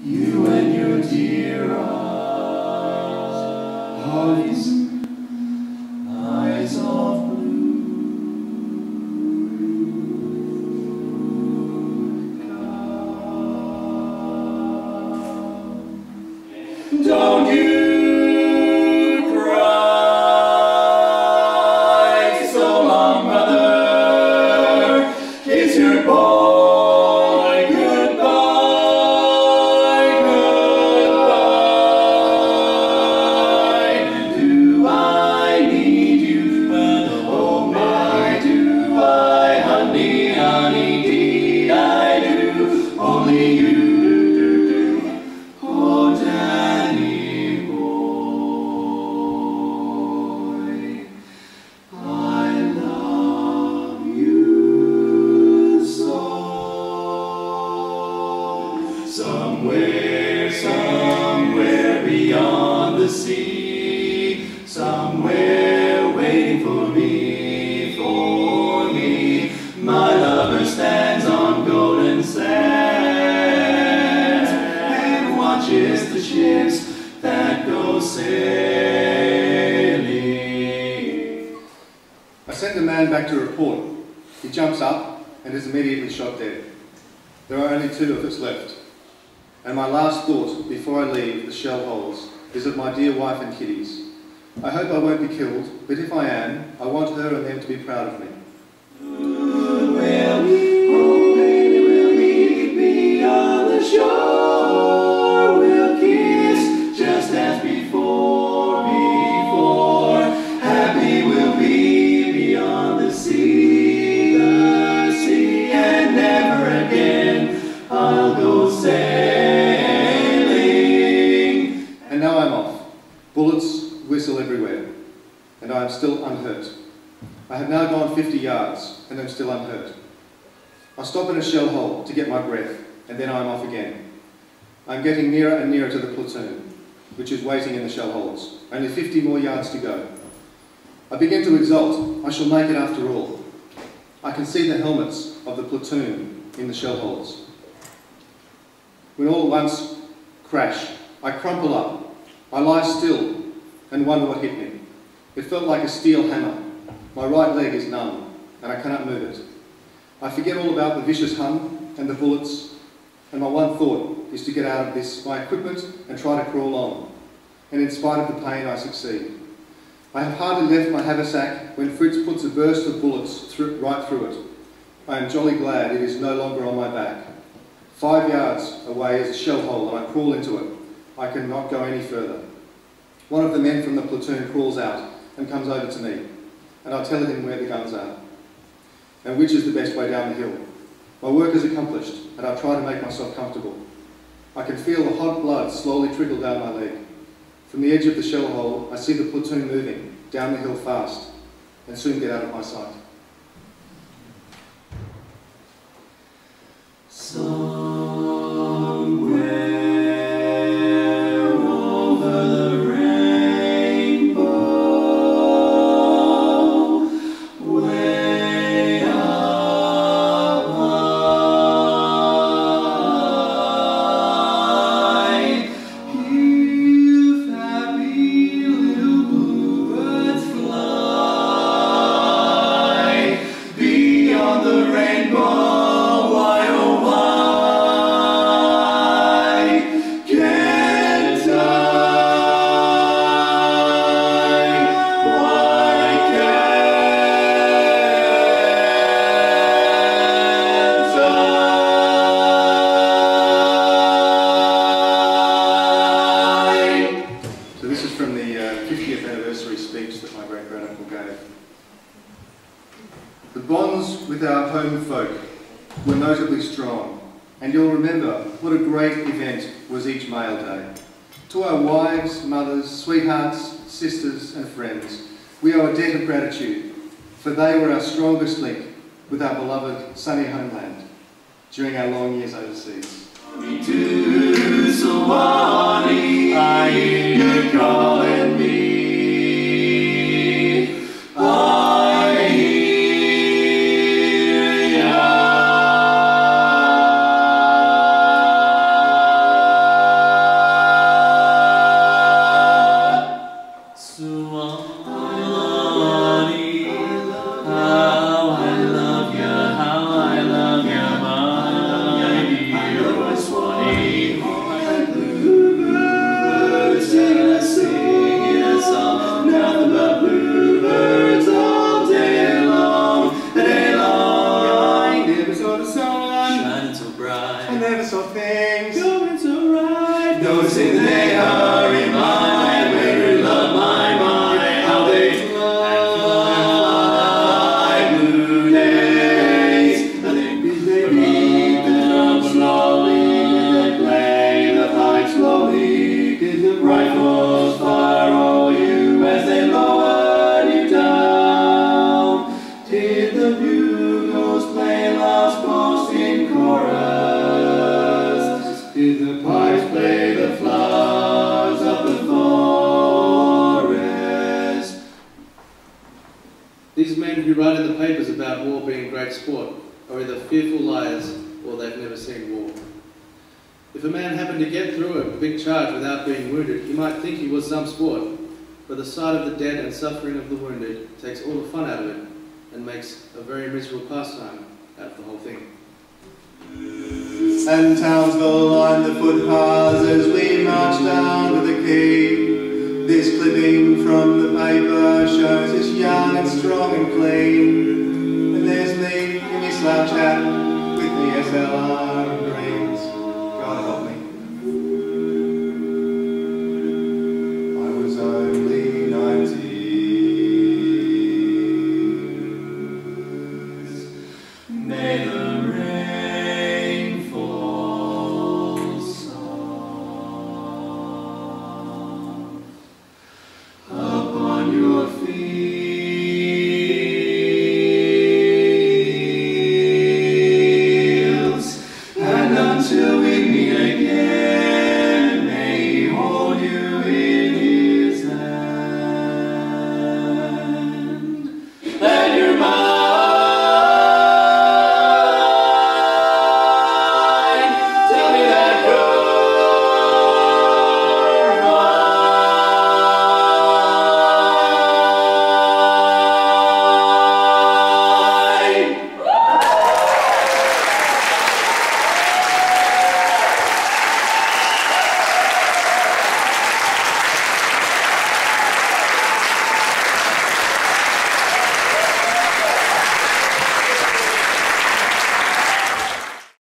You and your dear eyes of blue. Don't you cry so long, mother. Kiss your boy goodbye, goodbye. Do I need you? Oh my, do I, honey, honey, dee, I do. Only you. Oh, Danny boy, I love you so. Somewhere, somewhere beyond the sea, somewhere waiting for me, my lover stands on golden sands and watches the ships that go sailing. I send the man back to report. He jumps up and is immediately shot dead. There are only 2 of us left. And my last thought before I leave the shell holes is of my dear wife and kiddies. I hope I won't be killed, but if I am, I want her and them to be proud of me. Will we be on the shore? We'll kiss just as before. Happy we'll be beyond the sea, and never again I'll go sailing. And now I'm off. Bullets whistle everywhere, and I am still unhurt. I have now gone 50 yards, and am still unhurt. I stop in a shell hole to get my breath, and then I'm off again. I'm getting nearer and nearer to the platoon, which is waiting in the shell holes. Only 50 more yards to go. I begin to exult. I shall make it after all. I can see the helmets of the platoon in the shell holes. When all at once crash, I crumple up. I lie still and wonder what hit me. It felt like a steel hammer. My right leg is numb, and I cannot move it. I forget all about the vicious hum and the bullets, and my one thought is to get out of this, my equipment, and try to crawl on. And in spite of the pain, I succeed. I have hardly left my haversack when Fritz puts a burst of bullets right through it. I am jolly glad it is no longer on my back. 5 yards away is a shell hole, and I crawl into it. I cannot go any further. One of the men from the platoon crawls out and comes over to me, and I tell him where the guns are and which is the best way down the hill. My work is accomplished, and I try to make myself comfortable. I can feel the hot blood slowly trickle down my leg. From the edge of the shell hole, I see the platoon moving down the hill fast, and soon get out of my sight. Somewhere over the rainbow, way up high, if happy little bluebirds fly beyond the rainbow. The bonds with our home folk were notably strong, and you'll remember what a great event was each Mail Day. To our wives, mothers, sweethearts, sisters and friends, we owe a debt of gratitude, for they were our strongest link with our beloved sunny homeland during our long years overseas. I hear you calling me. I hear ya. moments of things going so right. Noticing that they hurry by, where love my mind, how they fly, blue days. And they beat the drum slowly, they play the pipe slowly. Did the rifles fire o'er you as they lowered you down? Did the bugles play last post in chorus? Did the pipes play the flowers of the forest? These men who write in the papers about war being great sport are either fearful liars or they've never seen war. If a man happened to get through a big charge without being wounded, he might think he was some sport, but the sight of the dead and suffering of the wounded takes all the fun out of it and makes a very miserable pastime out of the whole thing. And Townsville lined the footpaths as we marched down to the quay. This clipping from the paper shows us young and strong and clean. And there's me in my slouch hat with the SLR.